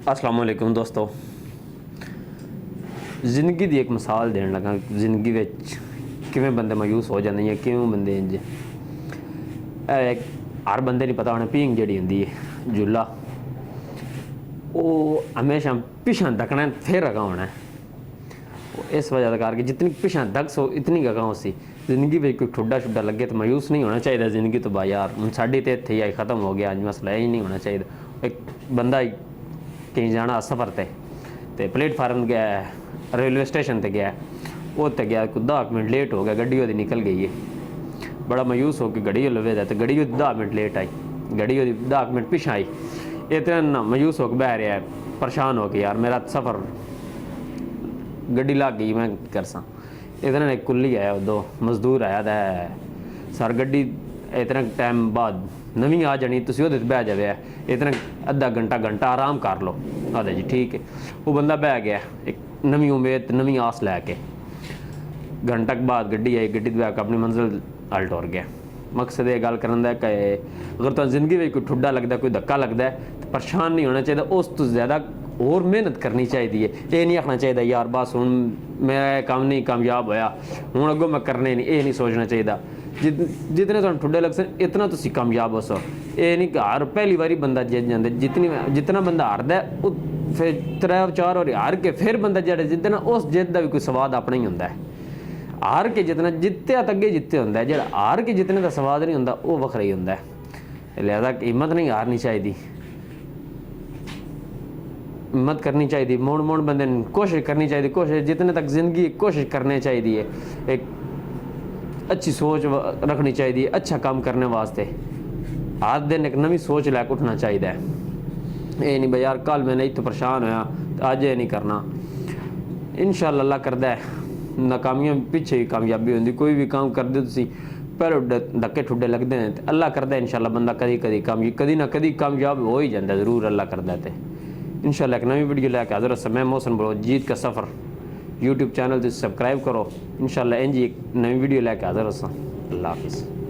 अस्सलाम वालेकुम दोस्तों, जिंदगी की एक मिसाल देने लगा। जिंदगी विच किवें बंदे मायूस हो जाते हैं, किवें बंदे इंज हर बंदे नहीं पता होना पींग जी होंगी है झूला, वो हमेशा पिछा धकना फिर अगा होना है। इस वजह करके जितनी पिछा धक सो इतनी अगा हो सी। जिंदगी में कोई ठुड्डा शुड्डा लगे तो मायूस नहीं होना चाहिए। जिंदगी तो बा यार हूँ साड़ी तो इत्थे ही खत्म हो गया, अज मसला ही नहीं होना चाहिए। एक बंदा कहीं जाना सफ़र ते प्लेटफार्म गया, रेलवे स्टेशन ते गया, वो तो गया कुछ 10 मिनट लेट हो गया, गड्डी वो निकल गई है। बड़ा मायूस हो के गड्डी लवे दा, तो गड्डी 10 मिनट लेट आई, गड्डी 10 मिनट पिछे आई। इतना ना मायूस होकर बह रहा है, परेशान हो के यार मेरा सफ़र गड्डी लग गई, मैं कर सा। इतना एक कुल्ली आया, 2 मजदूर आया था सर, गड्डी इतना टाइम बाद नवी आ जानी, तुम वो बह जाए, इतना अद्धा घंटा आराम कर लो। आदे जी ठीक है। वो बंदा बह गया एक नवी उम्मीद नवी आस लैके। घंटा के बाद गड्डी आई, गड्डी बह के अपनी मंजिल हल टुर गया। मकसद ये गल करन दा कि अगर तुम जिंदगी में कोई ठुड्डा लगता, कोई धक्का लगता है तो परेशान नहीं होना चाहिए, उस तो ज़्यादा और मेहनत करनी चाहिए। ये नहीं आखना चाहिए यार बस हूँ मेरा काम नहीं कामयाब होया हूँ अगों मैं करने नहीं, ये नहीं सोचना चाहिए। जितने तुम ठुड्डे लग सकते इतना तुम कामयाब हो सो। ये नहीं कि हर पहली बारी बंदा जित जाता, जितना बंदा हारदा फिर 3-4 और हार के फिर बंदा जो जितना उस जित का भी कोई स्वाद अपना ही होंगे। हार के जितना जितया तो अगे जिते होंगे, जो हार के जितने का स्वाद नहीं होंगे वो वखरा ही होंगे। लिहाजा हिम्मत नहीं हारनी चाहिए, हिम्मत करनी चाहिए। मोड़ बंदे कोशिश करनी चाहिए, कोशिश जितने तक जिंदगी कोशिश करनी चाहिए। एक अच्छी सोच रखनी चाहिए, अच्छा काम करने वास्ते हर दिन एक नवी सोच लैके उठना चाहिए। ये नहीं भाई यार कल मैंने इतने परेशान होया तो अज ये नहीं करना। इंशाअल्लाह अल्लाह करदा है, नाकामियां पिछे ही कामयाबी होंगी। कोई भी काम करते तुसी पहले धक्के ठुड्डे लगते हैं तो अल्लाह करदा है इंशाअल्लाह बंदा कदी ना कदी कामयाब हो ही जाता, जरूर अल्लाह करदा है। इंशाअल्लाह एक नवी वीडियो लैके हाज़िर हो। मैं मोहसिन बलोच का सफ़र यूट्यूब चैनल से सब्सक्राइब करो। इंशाअल्लाह इंज एक नवी वीडियो लैके हाज़िर हो। अल्लाह हाफ़िज़।